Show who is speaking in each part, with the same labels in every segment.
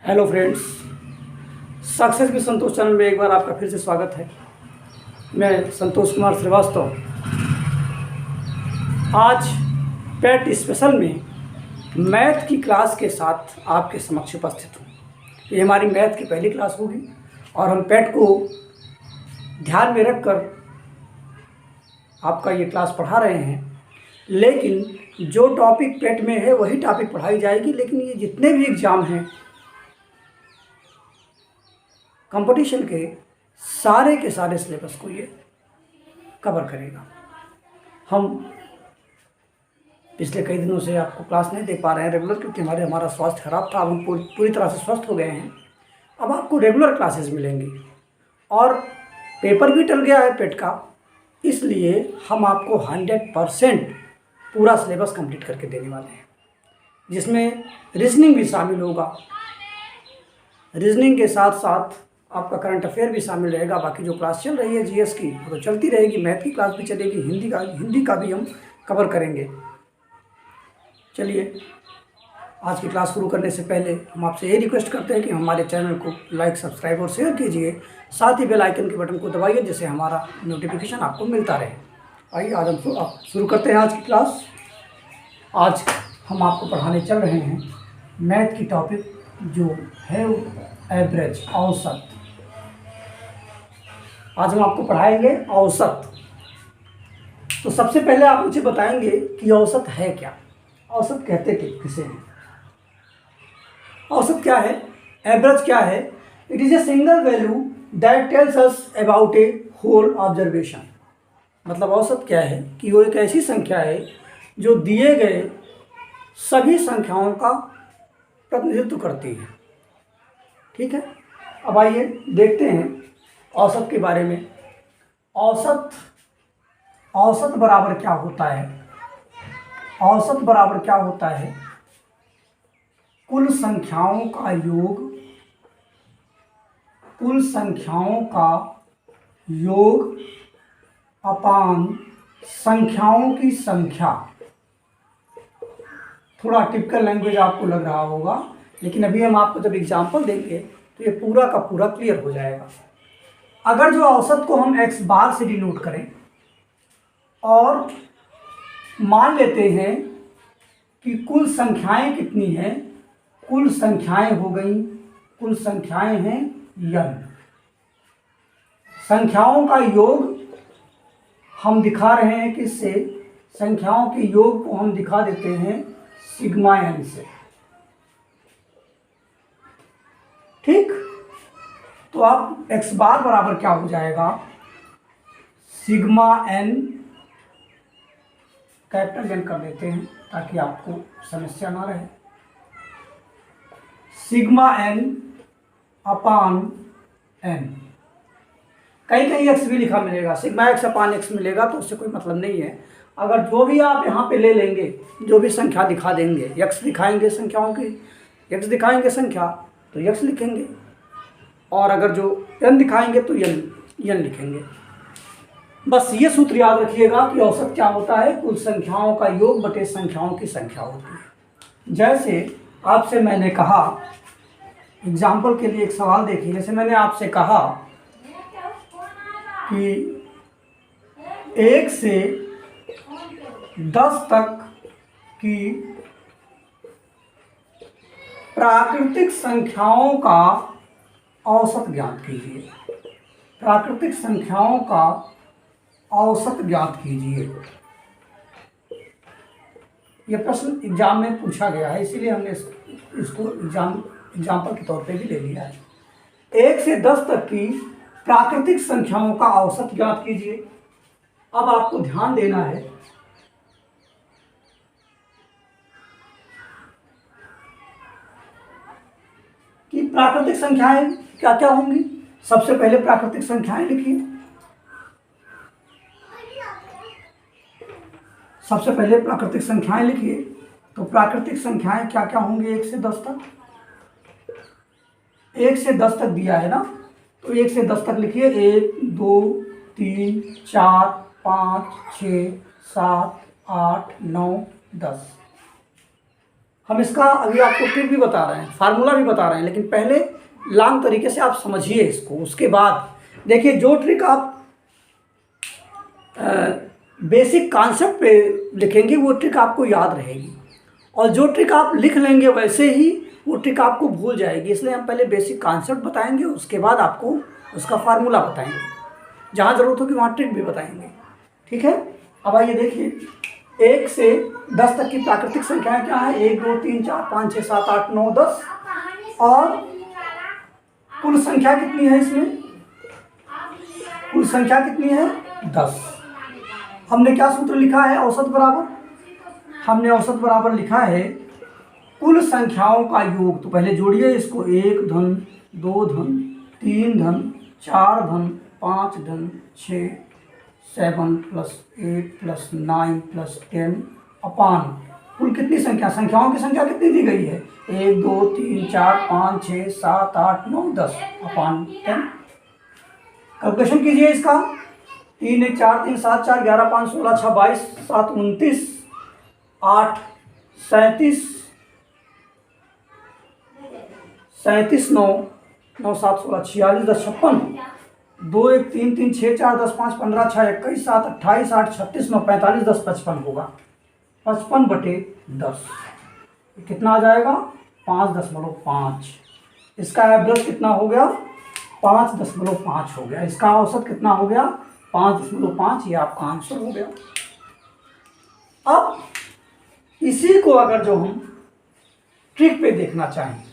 Speaker 1: Hello friends, success with Santosh channel में एक बार आपका फिर से स्वागत है। मैं संतोष कुमार श्रीवास्तव आज पेट स्पेशल में मैथ की क्लास के साथ आपके समक्ष उपस्थित हूँ। ये हमारी मैथ की पहली क्लास होगी और हम पेट को ध्यान में रखकर आपका ये क्लास पढ़ा रहे हैं। लेकिन जो टॉपिक पेट में है वही टॉपिक पढ़ाई जाएगी, लेकिन ये जितने भी एग्ज़ाम हैं कंपटीशन के सारे सिलेबस को ये कवर करेगा। हम पिछले कई दिनों से आपको क्लास नहीं दे पा रहे हैं रेगुलर, क्योंकि हमारा स्वास्थ्य खराब था। अब हम पूरी तरह से स्वस्थ हो गए हैं। अब आपको रेगुलर क्लासेस मिलेंगी और पेपर भी टल गया है पेट का, इसलिए हम आपको 100% पूरा सिलेबस कंप्लीट करके देने वाले हैं, जिसमें रीजनिंग भी शामिल होगा। रीजनिंग के साथ साथ आपका करंट अफेयर भी शामिल रहेगा। बाकी जो क्लास चल रही है जीएस की वो तो चलती रहेगी, मैथ की क्लास भी चलेगी, हिंदी का भी हम कवर करेंगे। चलिए, आज की क्लास शुरू करने से पहले हम आपसे ये रिक्वेस्ट करते हैं कि हमारे चैनल को लाइक, सब्सक्राइब और शेयर कीजिए। साथ ही बेल आइकन के बटन को दबाइए, जिससे हमारा नोटिफिकेशन आपको मिलता रहे। आइए आज हम शुरू करते हैं आज की क्लास। आज हम आपको पढ़ाने चल रहे हैं मैथ की टॉपिक जो है एवरेज, औसत। आज हम आपको पढ़ाएंगे औसत। तो सबसे पहले आप मुझे बताएंगे कि औसत है क्या, औसत कहते किसे हैं। औसत क्या है, एवरेज क्या है? It is a single value that tells us about a whole observation. मतलब औसत क्या है कि वो एक ऐसी संख्या है जो दिए गए सभी संख्याओं का प्रतिनिधित्व करती है। ठीक है, अब आइए देखते हैं औसत के बारे में। औसत बराबर क्या होता है? औसत बराबर क्या होता है? कुल संख्याओं का योग, कुल संख्याओं का योग अपान संख्याओं की संख्या। थोड़ा टिपिकल लैंग्वेज आपको लग रहा होगा, लेकिन अभी हम आपको जब एग्जाम्पल देंगे तो ये पूरा का पूरा क्लियर हो जाएगा। अगर जो औसत को हम x बार से डिनोट करें और मान लेते हैं कि कुल संख्याएं कितनी हैं, कुल संख्याएं हो गई, कुल संख्याएं हैं n। संख्याओं का योग हम दिखा रहे हैं किससे? संख्याओं के योग को हम दिखा देते हैं सिग्मा n से। ठीक, तो अब x बार बराबर क्या हो जाएगा? सिग्मा n, कैपिटल एन कर देते हैं ताकि आपको समस्या ना रहे। सिग्मा n अपान n। कहीं कहीं x भी लिखा मिलेगा, सिग्मा x अपान x मिलेगा, तो उससे कोई मतलब नहीं है। अगर जो भी आप यहाँ पे ले लेंगे, जो भी संख्या दिखा देंगे, x दिखाएंगे संख्याओं की, x दिखाएंगे संख्या तो x लिखेंगे, और अगर जो n दिखाएंगे तो n लिखेंगे। बस ये सूत्र याद रखिएगा कि औसत क्या होता है? कुल संख्याओं का योग बटे संख्याओं की संख्या होती है। जैसे आपसे मैंने कहा, एग्जाम्पल के लिए एक सवाल देखिए। जैसे मैंने आपसे कहा कि 1 से 10 तक की प्राकृतिक संख्याओं का औसत ज्ञात कीजिए। प्राकृतिक संख्याओं का औसत ज्ञात कीजिए। यह प्रश्न एग्जाम में पूछा गया है, इसीलिए हमने इसको एग्जाम्पल के तौर पे भी ले लिया है। 1 से 10 तक की प्राकृतिक संख्याओं का औसत ज्ञात कीजिए। अब आपको ध्यान देना है कि प्राकृतिक संख्याएं क्या क्या होंगी। सबसे पहले प्राकृतिक संख्याएं लिखिए। सबसे पहले प्राकृतिक संख्याएं लिखिए। तो प्राकृतिक संख्याएं क्या क्या होंगी 1 से 10 तक? 1 से 10 तक दिया है ना, तो 1 से 10 तक लिखिए। 1 2 3 4 5 6 7 8 9 10। हम इसका अभी आपको ट्रिक भी बता रहे हैं, फार्मूला भी बता रहे हैं, लेकिन पहले लॉन्ग तरीके से आप समझिए इसको। उसके बाद देखिए, जो ट्रिक आप बेसिक कॉन्सेप्ट पे लिखेंगे वो ट्रिक आपको याद रहेगी, और जो ट्रिक आप लिख लेंगे वैसे ही वो ट्रिक आपको भूल जाएगी। इसलिए हम पहले बेसिक कॉन्सेप्ट बताएंगे, उसके बाद आपको उसका फार्मूला बताएंगे, जहाँ ज़रूरत होगी वहाँ ट्रिक भी बताएंगे। ठीक है, अब आइए देखिए, 1 से 10 तक की प्राकृतिक संख्याएं क्या है? 1 2 3 4 5 6 7 8 9 10, और कुल संख्या कितनी है इसमें? कुल संख्या कितनी है? 10। हमने क्या सूत्र लिखा है? औसत बराबर, हमने औसत बराबर लिखा है कुल संख्याओं का योग। तो पहले जोड़िए इसको, 1 धन 2 धन 3 धन 4 धन 5 धन 6 7 + 8 + 9 + 10 अपान कुल कितनी संख्या, संख्याओं की संख्या कितनी दी गई है? 1 2 3 4 5 6 7 8 9 10 अपान 10। कैलकुलेशन कीजिए इसका, 3 1 4 3 7 4 11 5 16 6 22 7 29 8 37 37 9 9 7 16 46 10 56 2 1 3 3 6 4 10 5 15 6 21 7 28 8 36 9 45 10 55 होगा। 55/10 कितना आ जाएगा? 5.5। इसका एवरेज कितना हो गया? 5.5 हो गया। इसका औसत कितना हो गया? 5.5। ये आपका आंसर हो गया। अब इसी को अगर जो हम ट्रिक पे देखना चाहें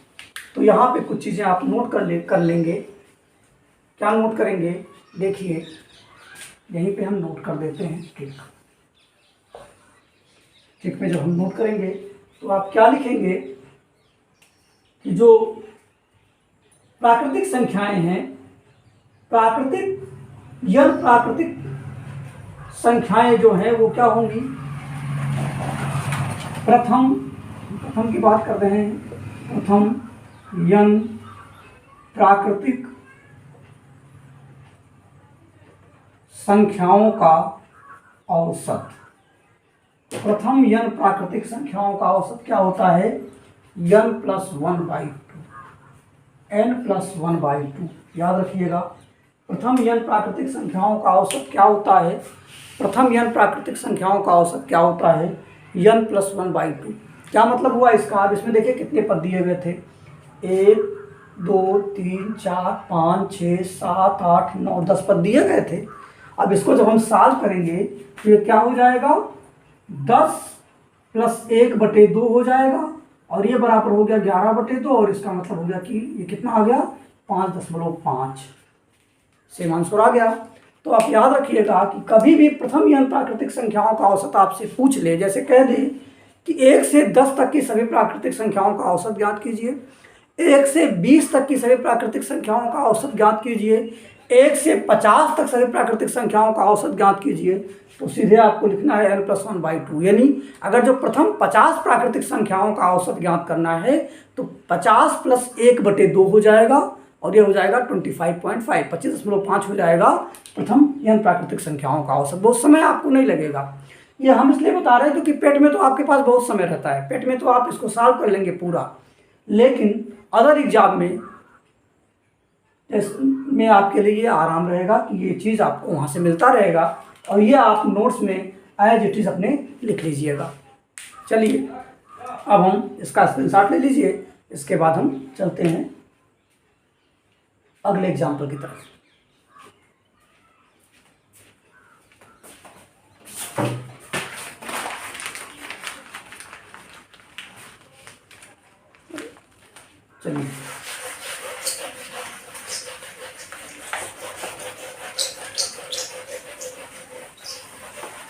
Speaker 1: तो यहाँ पे कुछ चीज़ें आप नोट कर लेंगे। क्या नोट करेंगे? देखिए, यहीं पे हम नोट कर देते हैं ट्रिक। ट्रिक में जब हम नोट करेंगे तो आप क्या लिखेंगे कि जो प्राकृतिक संख्याएं हैं, प्राकृतिक संख्याएं जो हैं वो क्या होंगी? प्रथम की बात कर रहे हैं, प्रथम n प्राकृतिक संख्याओं का औसत। प्रथम n प्राकृतिक संख्याओं का औसत क्या होता है? n + 1/2, n + 1/2। याद रखिएगा, प्रथम n प्राकृतिक संख्याओं का औसत क्या होता है? प्रथम n प्राकृतिक संख्याओं का औसत क्या होता है? n + 1/2। क्या मतलब हुआ इसका? अब इसमें देखिए कितने पद दिए गए थे, 1 2 3 4 5 6 7 8 9 10 पद दिए गए थे। अब इसको जब हम सॉल्व करेंगे तो ये क्या हो जाएगा? 10 + 1/2 हो जाएगा, और ये बराबर हो गया 11/2, और इसका मतलब हो गया कि ये कितना आ गया? 5.5। सेम आंसर आ गया। तो आप याद रखिएगा कि कभी भी प्रथम n प्राकृतिक संख्याओं का औसत आपसे पूछ ले, जैसे कह दे कि 1 से 10 तक की सभी प्राकृतिक संख्याओं का औसत ज्ञात कीजिए, 1 से 20 तक की सभी प्राकृतिक संख्याओं का औसत ज्ञात कीजिए, 1 से 50 तक सभी प्राकृतिक संख्याओं का औसत ज्ञात कीजिए, तो सीधे आपको लिखना है n + 1/2। यानी अगर जो प्रथम 50 प्राकृतिक संख्याओं का औसत ज्ञात करना है तो 50 + 1/2 हो जाएगा, और ये हो जाएगा 25.5, 25.5 हो जाएगा प्रथम n प्राकृतिक संख्याओं का औसत। बहुत समय आपको नहीं लगेगा। ये हम इसलिए बता रहे हैं क्योंकि पेट में तो आपके पास बहुत समय रहता है, पेट में तो आप इसको सॉल्व कर लेंगे पूरा, लेकिन अदर एग्जाम में आपके लिए ये आराम रहेगा कि ये चीज़ आपको वहाँ से मिलता रहेगा, और ये आप नोट्स में एज इट इज़ अपने लिख लीजिएगा। चलिए, अब हम इसका स्क्रीनशॉट ले लीजिए, इसके बाद हम चलते हैं अगले एग्जाम्पल की तरफ। चलिए,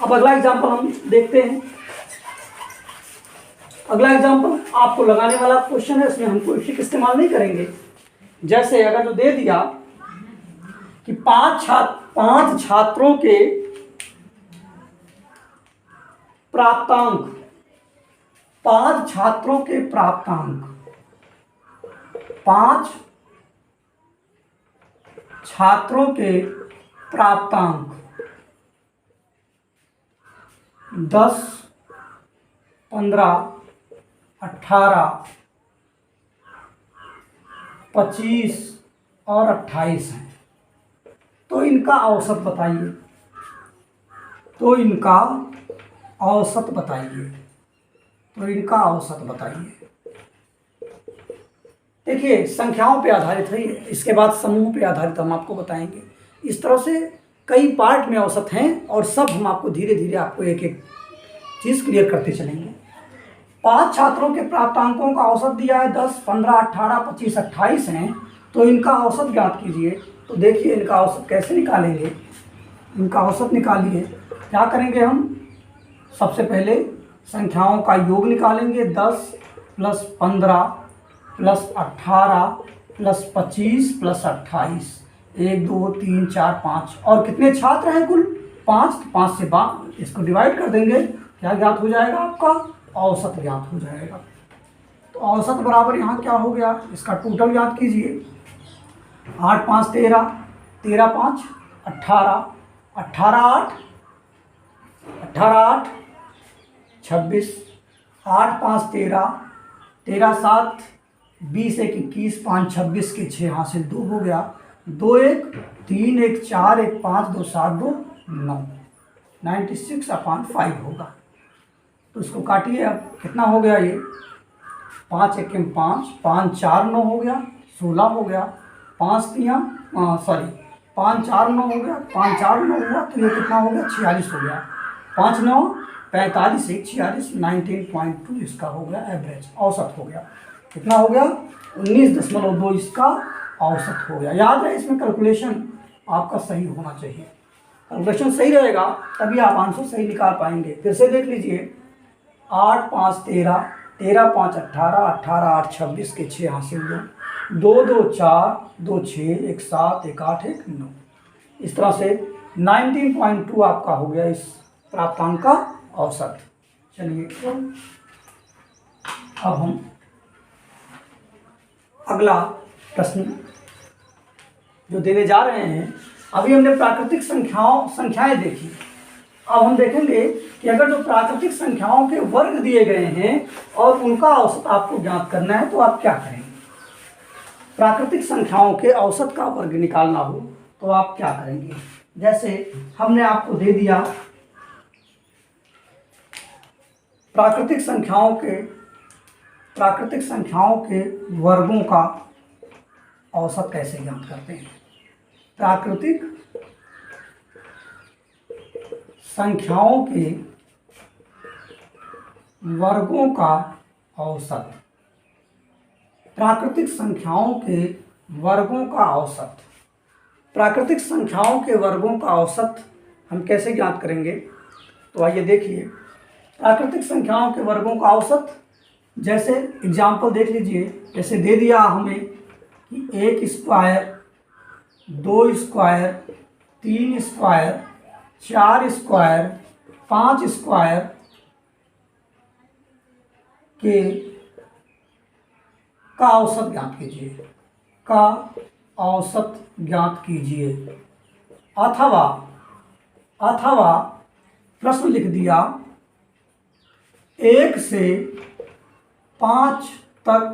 Speaker 1: अब अगला एग्जाम्पल हम देखते हैं। अगला एग्जाम्पल आपको लगाने वाला क्वेश्चन है, इसमें हम कोई ट्रिक इस्तेमाल नहीं करेंगे। जैसे अगर जो दे दिया कि 5 छात्रों के प्राप्तांक, 5 छात्रों के प्राप्तांक, 5 छात्रों के प्राप्तांक 10 15 18, 25 और 28 हैं। तो इनका औसत बताइए, तो इनका औसत बताइए, तो इनका औसत बताइए। देखिए संख्याओं पे आधारित है ये, इसके बाद समूह पे आधारित हम आपको बताएंगे। इस तरह से कई पार्ट में औसत हैं और सब हम आपको धीरे धीरे आपको एक एक चीज़ क्लियर करते चलेंगे। 5 छात्रों के प्राप्तांकों का औसत दिया है 10, 15, 18, 25, 28 हैं। तो इनका औसत ज्ञात कीजिए। तो देखिए इनका औसत कैसे निकालेंगे, इनका औसत निकालिए। क्या करेंगे हम, सबसे पहले संख्याओं का योग निकालेंगे। 10 + 15 + 18 + 25 + 28, 1 2 3 4 5। और कितने छात्र हैं कुल, 5। तो 5 से इसको डिवाइड कर देंगे, क्या ज्ञात हो जाएगा आपका, औसत ज्ञात हो जाएगा। तो औसत बराबर यहाँ क्या हो गया, इसका टोटल ज्ञात कीजिए। 8 5 13, 13 5 18, 18 8 26, 8 5 13, 13 7 20, 1 21, 5 26 के 6 हासिल 2 हो गया। 2 1 3 1 4 1 5 2 7 2 9, 96/5 होगा। तो इसको काटिए, अब कितना हो गया ये, 5 1 5, 5 4 9 हो गया, 16 हो गया। 5 3 5 4 9 हो गया, 5 4 9 हुआ तो ये कितना हो गया, 46 हो गया। 5 9 45, 1 46, 19.2 इसका हो गया एवरेज, औसत हो गया। कितना हो गया, 19.2 इसका औसत हो गया। याद है इसमें कैलकुलेशन आपका सही होना चाहिए, कैलकुलेशन सही रहेगा तभी आप आंसर सही निकाल पाएंगे। फिर से देख लीजिए, 8 5 13, 13 5 18, 18 8 26 के 6 हासिल 2 2 4 2 6 1 7 1 8 1 9। इस तरह से 19.2 आपका हो गया इस प्राप्तांक का औसत। चलिए अब हम अगला प्रश्न जो देने जा रहे हैं, अभी हमने प्राकृतिक संख्याएं देखी। अब हम देखेंगे कि अगर जो प्राकृतिक संख्याओं के वर्ग दिए गए हैं और उनका औसत आपको ज्ञात करना है तो आप क्या करेंगे। प्राकृतिक संख्याओं के औसत का वर्ग निकालना हो तो आप क्या करेंगे। जैसे हमने आपको दे दिया प्राकृतिक संख्याओं के वर्गों का औसत कैसे ज्ञात करते हैं। प्राकृतिक संख्याओं के वर्गों का औसत, प्राकृतिक संख्याओं के वर्गों का औसत, प्राकृतिक संख्याओं के वर्गों का औसत हम कैसे ज्ञात करेंगे। तो आइए देखिए, प्राकृतिक संख्याओं के वर्गों का औसत, जैसे एग्जाम्पल देख लीजिए। जैसे दे दिया हमें कि 1 square, 2 square, 3 square, 4 square, 5 square का औसत ज्ञात कीजिए, का औसत ज्ञात कीजिए। अथवा प्रश्न लिख दिया 1 से 5 तक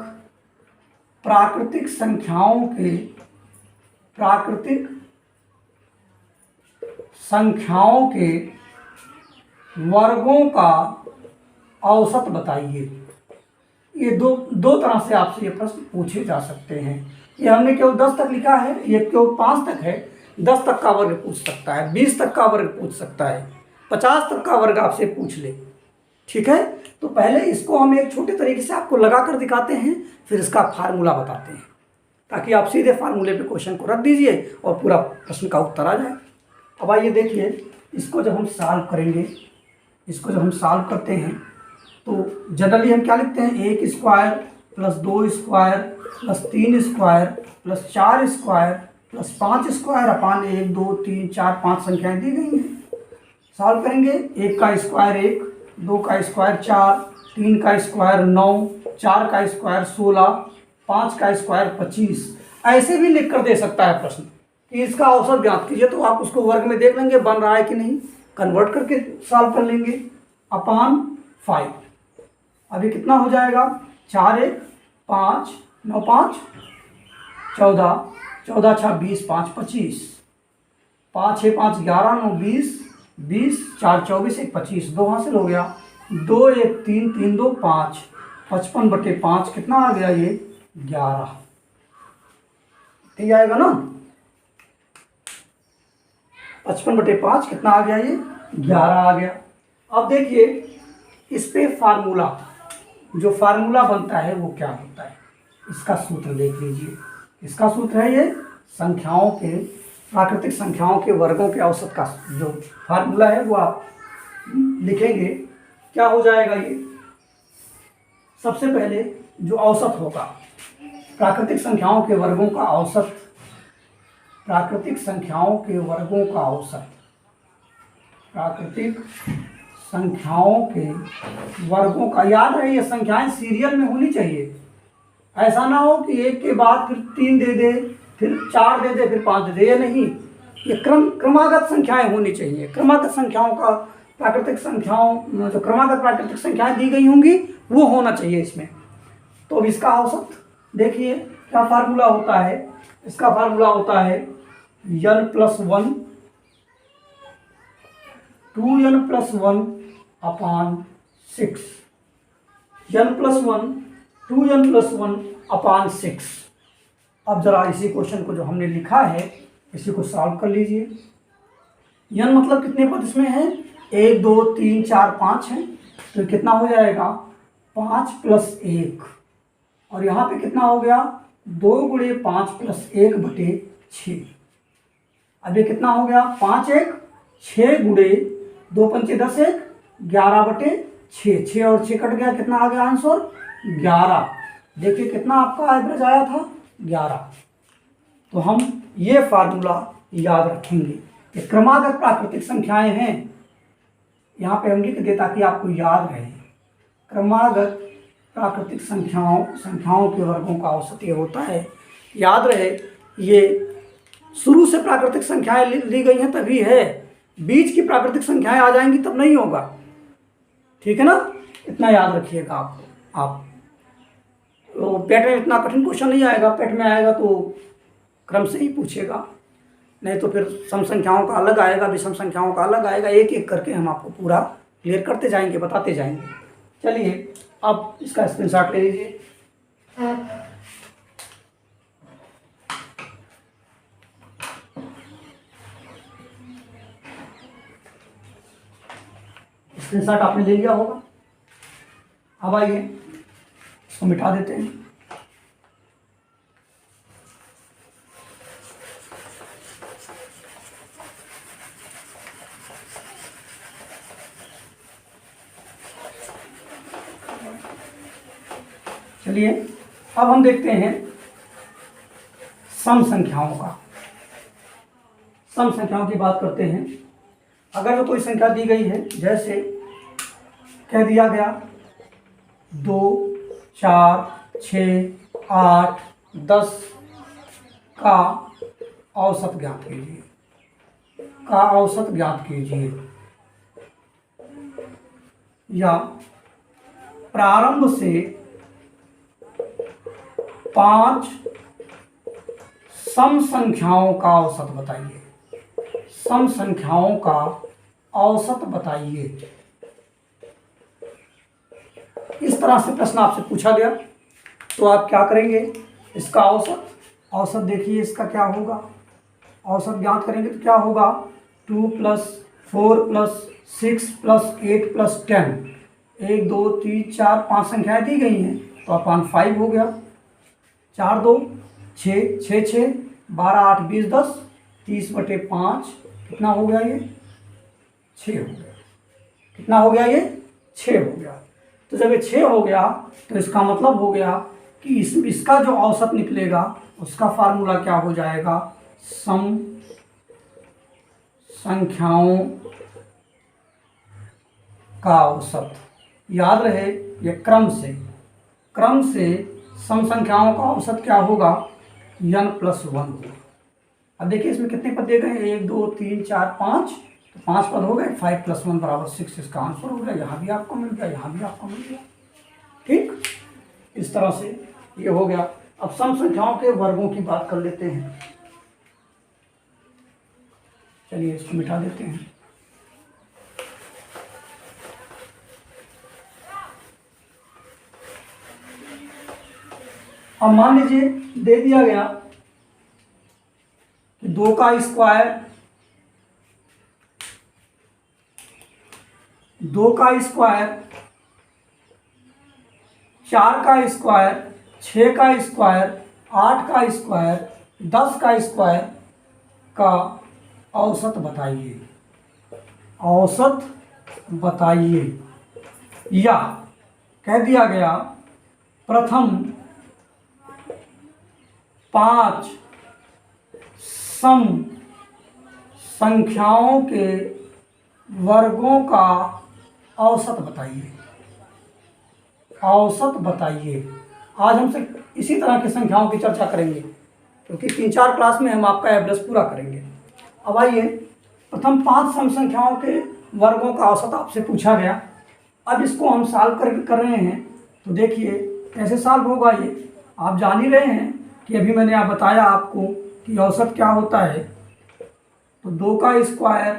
Speaker 1: प्राकृतिक संख्याओं के वर्गों का औसत बताइए। ये दो तरह से आपसे ये प्रश्न पूछे जा सकते हैं। ये हमने केवल 10 तक लिखा है, ये केवल 5 तक है। 10 तक का वर्ग पूछ सकता है, 20 तक का वर्ग पूछ सकता है, 50 तक का वर्ग आपसे पूछ ले। ठीक है, तो पहले इसको हम एक छोटे तरीके से आपको लगा कर दिखाते हैं, फिर इसका फार्मूला बताते हैं, ताकि आप सीधे फार्मूले पे क्वेश्चन को रख दीजिए और पूरा प्रश्न का उत्तर आ जाए। अब आइए देखिए, इसको जब हम सॉल्व करेंगे, इसको जब हम सॉल्व करते हैं तो जनरली हम क्या लिखते हैं, 1 square plus 2 square plus 3 square plus 4 square plus 5 square upon 1 2 3 4 5 संख्याएं दी गई हैं। सॉल्व करेंगे, 1 का स्क्वायर 1, 2 का स्क्वायर 4, 3 का स्क्वायर 9, 4 का स्क्वायर 16, 5 का स्क्वायर 25। ऐसे भी लिख कर दे सकता है प्रश्न कि इसका औसत ज्ञात कीजिए, तो आप उसको वर्ग में देख लेंगे बन रहा है कि नहीं, कन्वर्ट करके सॉल्व कर लेंगे अपान 5। अब ये कितना हो जाएगा, 4 1 5 9 5 14, 14 6 20 5 25, 5 6 5 11 9 20, 20 4 24 1 25, 2 हासिल हो गया, 2 1 3 3 2 5, 55/5 कितना आ गया ये 11, ठीक आएगा ना। 55/5 कितना आ गया ये 11 आ गया। अब देखिए इस पे फार्मूला, जो फार्मूला बनता है वो क्या होता है, इसका सूत्र देख लीजिए। इसका सूत्र है ये संख्याओं के, प्राकृतिक संख्याओं के वर्गों के औसत का जो फार्मूला है वो आप लिखेंगे। क्या हो जाएगा ये, सबसे पहले जो औसत होगा, प्राकृतिक संख्याओं के वर्गों का औसत, प्राकृतिक संख्याओं के वर्गों का औसत, प्राकृतिक संख्याओं के वर्गों का, याद रहे ये संख्याएं सीरियल में होनी चाहिए। ऐसा ना हो कि एक के बाद फिर 3 दे दे, फिर 4 दे दे, फिर 5 दे दे, ये नहीं। ये क्रमागत संख्याएं होनी चाहिए। क्रमागत संख्याओं का, प्राकृतिक संख्याओं, जो क्रमागत प्राकृतिक संख्याएं दी गई होंगी वो होना चाहिए इसमें। तो अब इसका औसत देखिए क्या फार्मूला होता है। इसका फार्मूला होता है n+1 2n+1/6, n+1 2n+1/6। अब जरा इसी क्वेश्चन को जो हमने लिखा है इसी को सॉल्व कर लीजिए। n मतलब कितने पद इसमें है, 1 2 3 4 5 है, तो कितना हो जाएगा 5 + 1, और यहाँ पे कितना हो गया 2 × 5 + 1/6। अब ये कितना हो गया 5 1 6 × 2 पंचे 10 1 11/6, 6 और 6 कट गया, कितना आ गया आंसर 11। देखिए कितना आपका एवरेज आया था 11। तो हम ये फार्मूला याद रखेंगे। ये क्रमागत प्राकृतिक संख्याएं हैं, यहाँ पे हम लिख दे ताकि आपको याद रहे। क्रमागत प्राकृतिक संख्याओं के वर्गों का औसत ये होता है, याद रहे। ये शुरू से प्राकृतिक संख्याएं ली गई हैं तभी है, बीच की प्राकृतिक संख्याएं आ जाएंगी तब नहीं होगा, ठीक है ना। इतना याद रखिएगा आप तो पेट में इतना कठिन क्वेश्चन नहीं आएगा। पेट में आएगा तो क्रम से ही पूछेगा, नहीं तो फिर सम संख्याओं का अलग आएगा, विषम संख्याओं का अलग आएगा। एक एक करके हम आपको पूरा क्लियर करते जाएंगे, बताते जाएंगे। चलिए अब इसका स्क्रीनशॉट ले लीजिए। स्क्रीनशॉट आपने ले लिया होगा। अब आइए इसको मिटा देते हैं। चलिए अब हम देखते हैं सम संख्याओं का। सम संख्याओं की बात करते हैं। अगर जो कोई संख्या दी गई है, जैसे कह दिया गया 2 4 6 8 10 का औसत ज्ञात कीजिए, का औसत ज्ञात कीजिए, या प्रारंभ से 5 सम संख्याओं का औसत बताइए, सम संख्याओं का औसत बताइए। इस तरह से प्रश्न आपसे पूछा गया तो आप क्या करेंगे, इसका औसत देखिए इसका क्या होगा। औसत ज्ञात करेंगे तो क्या होगा 2 + 4 + 6 + 8 + 10, 1 2 3 4 5 संख्याएं दी गई हैं तो अपन 5 हो गया। 4 2 6 6 6 12 8 20 10, 30/5 कितना हो गया ये 6 हो गया। कितना हो गया ये 6 हो गया। तो जब ये 6 हो गया तो इसका मतलब हो गया कि इसका जो औसत निकलेगा उसका फार्मूला क्या हो जाएगा, सम संख्याओं का औसत। याद रहे ये क्रम से सम संख्याओं का औसत क्या होगा n+1 होगा। अब देखिए इसमें कितने पद दे गए हैं, 1 2 3 4 5, तो 5 पद हो गए। 5 + 1 = 6 इसका आंसर हो गया। यहाँ भी आपको मिल गया, यहाँ भी आपको मिल गया। ठीक, इस तरह से ये हो गया। अब सम संख्याओं के वर्गों की बात कर लेते हैं। चलिए इसको मिटा देते हैं। अब मान लीजिए दे दिया गया कि 2 का स्क्वायर, 2 का स्क्वायर, 4 का स्क्वायर, 6 का स्क्वायर, 8 का स्क्वायर, 10 का स्क्वायर का औसत बताइए, औसत बताइए। या कह दिया गया प्रथम 5 सम संख्याओं के वर्गों का औसत बताइए, औसत बताइए। आज हम सिर्फ इसी तरह की संख्याओं की चर्चा करेंगे, क्योंकि 3-4 क्लास में हम आपका एवरेज पूरा करेंगे। अब आइए, प्रथम 5 सम संख्याओं के वर्गों का औसत आपसे पूछा गया। अब इसको हम सॉल्व कर रहे हैं। तो देखिए कैसे सॉल्व होगा। ये आप जान ही रहे हैं कि अभी मैंने आप बताया आपको कि औसत क्या होता है। तो 2 का स्क्वायर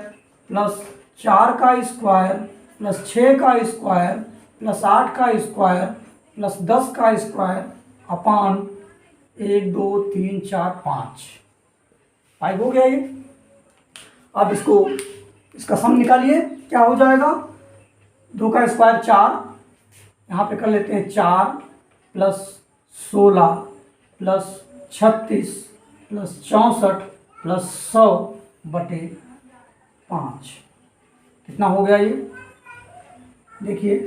Speaker 1: प्लस 4 का स्क्वायर प्लस 6 का स्क्वायर प्लस 8 का स्क्वायर प्लस 10 का स्क्वायर अपान 1 2 3 4 5 5 हो गया ये। अब इसका सम निकालिए, क्या हो जाएगा। 2 का स्क्वायर 4, यहाँ पे कर लेते हैं 4 प्लस 16 प्लस 36 प्लस 64 प्लस 100/5 कितना हो गया ये। देखिए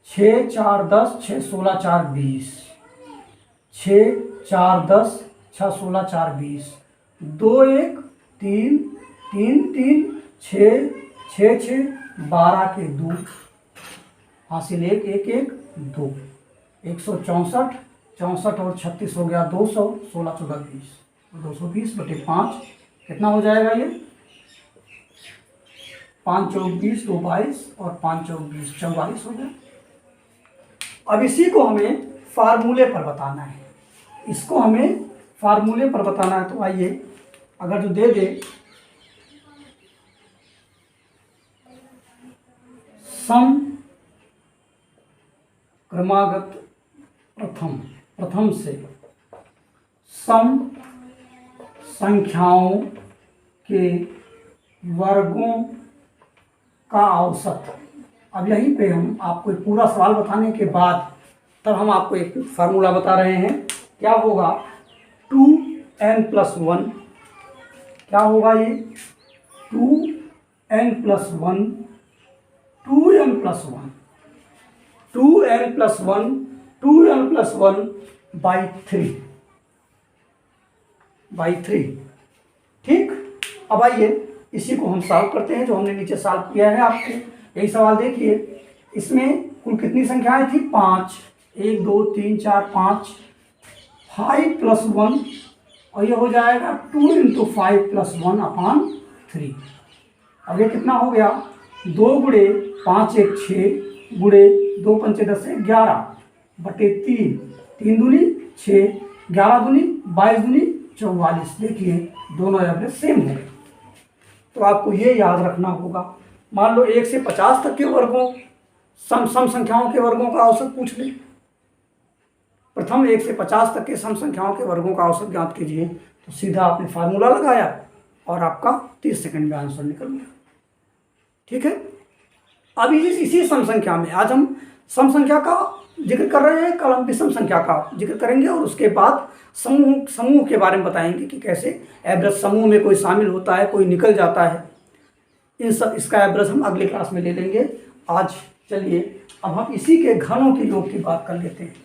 Speaker 1: 6 4 10, 6 16 4 20, 6 4 10, 6 16 4 20, 2 1 3 3 3 6 6 6 12 के 2 हासिल 1 1 1 2, 164 64 और 36 हो गया 200, 16 14 20, 220/5 कितना हो जाएगा ये। 5 चौक 20, 2 22 और 5 चौक 20 44 हो गया। अब इसी को हमें फार्मूले पर बताना है, इसको हमें फार्मूले पर बताना है। तो आइए, अगर जो दे दे सम क्रमागत प्रथम से सम संख्याओं के वर्गों का औसत। अब यहीं पे हम आपको एक पूरा सवाल बताने के बाद तब हम आपको एक फार्मूला बता रहे हैं। क्या होगा 2n+1, क्या होगा ये 2n+1, 2n+1, 2n+1, 2n+1/3 ठीक। अब आइए इसी को हम सॉल्व करते हैं, जो हमने नीचे सॉल्व किया है। आपको यही सवाल देखिए, इसमें कुल कितनी संख्याएं थी 5, 1 2 3 4 5, 5 + 1 और ये हो जाएगा 2 × 5 + 1/3। अब ये कितना हो गया 2 × 5 = 6 × 2 × 5 = 10 11/3, 3 दूनी 6, 11 दूनी 22 दूनी 44। देखिए दोनों एवरेज सेम हो गए। तो आपको ये याद रखना होगा। मान लो 1 से 50 तक के वर्गों सम संख्याओं के वर्गों का औसत पूछ ले। प्रथम 1 से 50 तक के सम संख्याओं के वर्गों का औसत ज्ञात कीजिए। तो सीधा आपने फार्मूला लगाया और आपका 30 सेकंड में आंसर निकल गया। ठीक है। अब इसी सम संख्या में आज हम सम संख्या का जिक्र कर रहे हैं, कल हम विषम संख्या का जिक्र करेंगे और उसके बाद समूह के बारे में बताएंगे कि कैसे एवरेज समूह में कोई शामिल होता है, कोई निकल जाता है। इसका एवरेज हम अगले क्लास में ले लेंगे। आज चलिए अब हम इसी के घनों के योग की बात कर लेते हैं।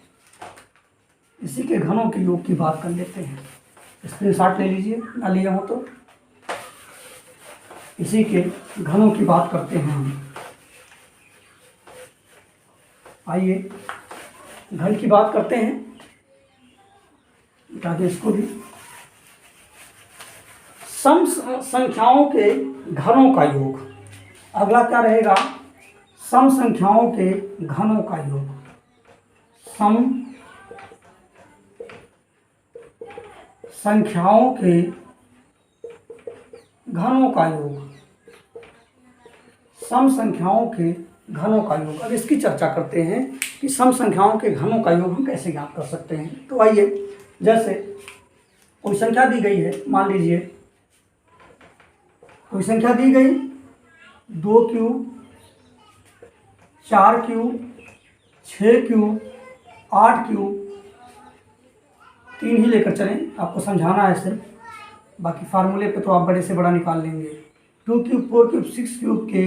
Speaker 1: इसी के घनों के योग की बात कर लेते हैं। स्क्रीनशॉट ले लीजिए, ना लिए हो तो। इसी के घनों की बात करते हैं हम। आइए घन की बात करते हैं। बता दें इसको भी। सम संख्याओं के घनों का योग। अगला क्या रहेगा, सम संख्याओं के घनों का योग। सम संख्याओं के घनों का योग, सम संख्याओं के घनों का योग। अब इसकी चर्चा करते हैं कि सम संख्याओं के घनों का योग हम कैसे ज्ञात कर सकते हैं। तो आइए, जैसे कोई संख्या दी गई है, मान लीजिए कोई संख्या दी गई 2 क्यूब, 4 क्यूब, 6 क्यूब, 8 क्यूब, 3 ही लेकर चलें, आपको समझाना है सिर्फ, बाकी फार्मूले पे तो आप बड़े से बड़ा निकाल लेंगे। 2 क्यूब, 4 क्यूब, 6 क्यूब के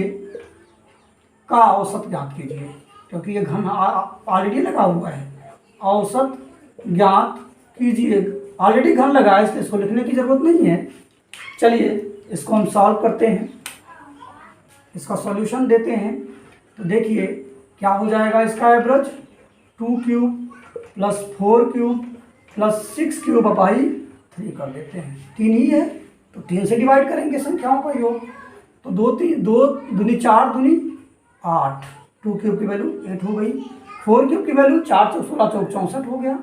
Speaker 1: का औसत ज्ञात कीजिए, क्योंकि ये घन ऑलरेडी लगा हुआ है। औसत ज्ञात कीजिए, ऑलरेडी घन लगा है, इसलिए इसको लिखने की ज़रूरत नहीं है। चलिए इसको हम सॉल्व करते हैं, इसका सॉल्यूशन देते हैं। तो देखिए क्या हो जाएगा इसका average, 2 cube plus 4 cube plus 6 cube अपाई 3 कर देते हैं। 3 ही है तो 3 से डिवाइड करेंगे संख्याओं का योग। तो 2 दूनी 4 दूनी 8, 2 क्यूब की वैल्यू 8 हो गई, 4 क्यूब की वैल्यू 4 चौक 16 चौक 64 हो गया,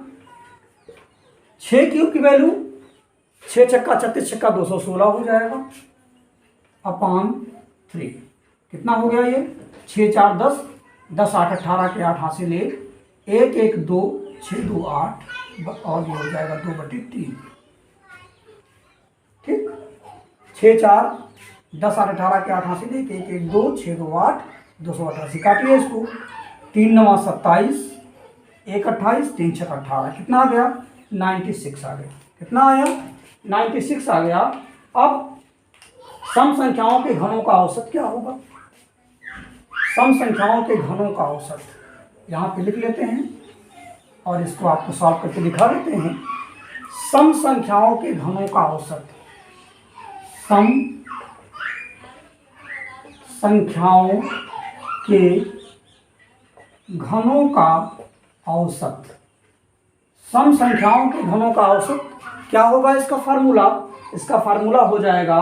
Speaker 1: 6 क्यूब की वैल्यू 6 छक्का 36 छक्का 216 हो जाएगा अपान 3। कितना हो गया ये, 6 4 10, 10 8 18 के 8 हासिल 1 1 2 6 2 8 और ये हो जाएगा 2/3। ठीक, 6 4 10 8 18 के 8 हासिल 1 1 1 2 6 2 8 288। काटिए इसको, 3 9 27, 1 28, 3 6 18, कितना आ गया 96 आ गया। कितना आया 96 आ गया। अब सम संख्याओं के घनों का औसत क्या होगा, सम संख्याओं के घनों का औसत यहाँ पे लिख लेते हैं और इसको आपको सॉल्व करके दिखा देते हैं। सम संख्याओं के घनों का औसत, सम संख्याओं के घनों का औसत, सम संख्याओं के घनों का औसत क्या होगा, इसका फार्मूला हो जाएगा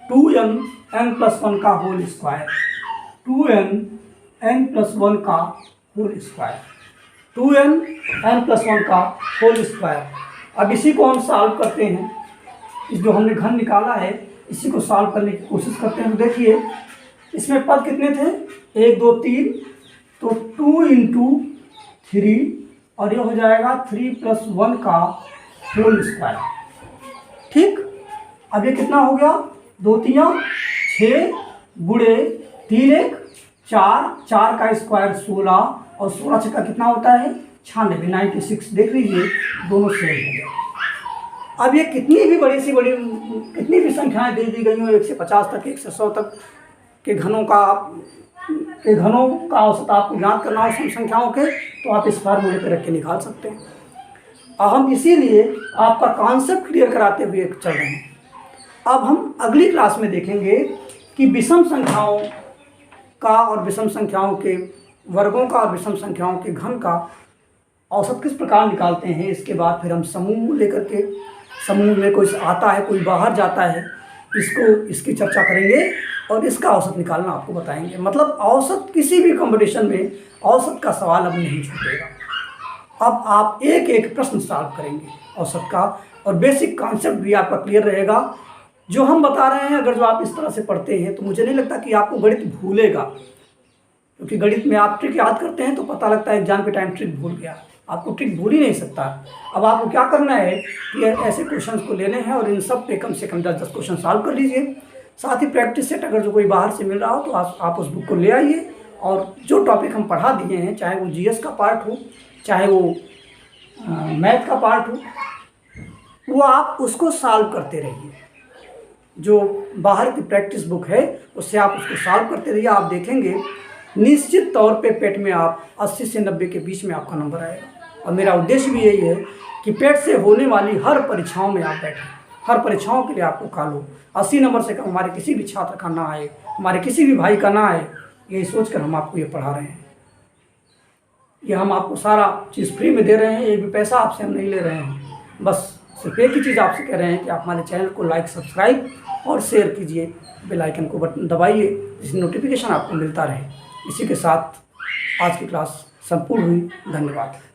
Speaker 1: 2n n+1 का होल स्क्वायर, 2n n+1 का होल स्क्वायर, 2n n+1 का होल स्क्वायर। अब इसी को हम सॉल्व करते हैं, इस जो हमने घन निकाला है इसी को सॉल्व करने की कोशिश करते हैं। तो देखिए इसमें पद कितने थे, 1 2 3, तो 2 × 3 और ये हो जाएगा 3 + 1 का होल स्क्वायर। ठीक, अब ये कितना हो गया, 2 3 6 गुणे 3 1 4, 4 का स्क्वायर 16 और 16 छक्का कितना होता है 96, 96। देख लीजिए दोनों सेम हो गया। अब ये कितनी भी बड़ी सी बड़ी कितनी भी संख्याएं दे दी गई हो, 1 से 50 तक 1 से 100 तक के घनों का औसत आपको ज्ञात करना हो सम संख्याओं के, तो आप इस फार्मूले पे रख के निकाल सकते हैं। और हम इसीलिए आपका कॉन्सेप्ट क्लियर कराते हुए चल रहे हैं। अब हम अगली क्लास में देखेंगे कि विषम संख्याओं का और विषम संख्याओं के वर्गों का और विषम संख्याओं के घन का औसत किस प्रकार निकालते हैं। इसके बाद फिर हम समूह लेकर के, समूह में कोई आता है कोई बाहर जाता है, इसकी चर्चा करेंगे और इसका औसत निकालना आपको बताएंगे। मतलब औसत किसी भी कंपटीशन में औसत का सवाल अब नहीं छूटेगा। अब आप एक एक प्रश्न सॉल्व करेंगे औसत का, और बेसिक कॉन्सेप्ट भी आपका क्लियर रहेगा। जो हम बता रहे हैं अगर जो आप इस तरह से पढ़ते हैं तो मुझे नहीं लगता कि आपको गणित भूलेगा, क्योंकि गणित में आप ट्रिक याद करते हैं तो पता लगता है एग्जाम के टाइम ट्रिक भूल गया। आपको ट्रिक भूल ही नहीं सकता। अब आपको क्या करना है कि ऐसे क्वेश्चंस को लेने हैं और इन सब पे कम से कम 10 क्वेश्चन सॉल्व कर लीजिए। साथ ही प्रैक्टिस सेट अगर जो कोई बाहर से मिल रहा हो तो आप उस बुक को ले आइए, और जो टॉपिक हम पढ़ा दिए हैं, चाहे वो जीएस का पार्ट हो, चाहे वो मैथ का पार्ट हो, वो आप उसको सॉल्व करते रहिए। जो बाहर की प्रैक्टिस बुक है उससे आप उसको सॉल्व करते रहिए। आप देखेंगे निश्चित तौर पे पेट में आप 80 से 90 के बीच में आपका नंबर आएगा। और मेरा उद्देश्य भी यही है कि पेट से होने वाली हर परीक्षाओं में आप बैठें, हर परीक्षाओं के लिए आपको कालो 80 नंबर से कम हमारे किसी भी छात्र का ना आए, हमारे किसी भी भाई का ना आए, यही सोचकर हम आपको ये पढ़ा रहे हैं। ये हम आपको सारा चीज़ फ्री में दे रहे हैं, एक भी पैसा आपसे हम नहीं ले रहे हैं। बस सिर्फ एक ही चीज़ आपसे कह रहे हैं कि आप हमारे चैनल को लाइक, सब्सक्राइब और शेयर कीजिए, बेल आइकन को बटन दबाइए जिससे नोटिफिकेशन आपको मिलता रहे। इसी के साथ आज की क्लास संपूर्ण हुई। धन्यवाद।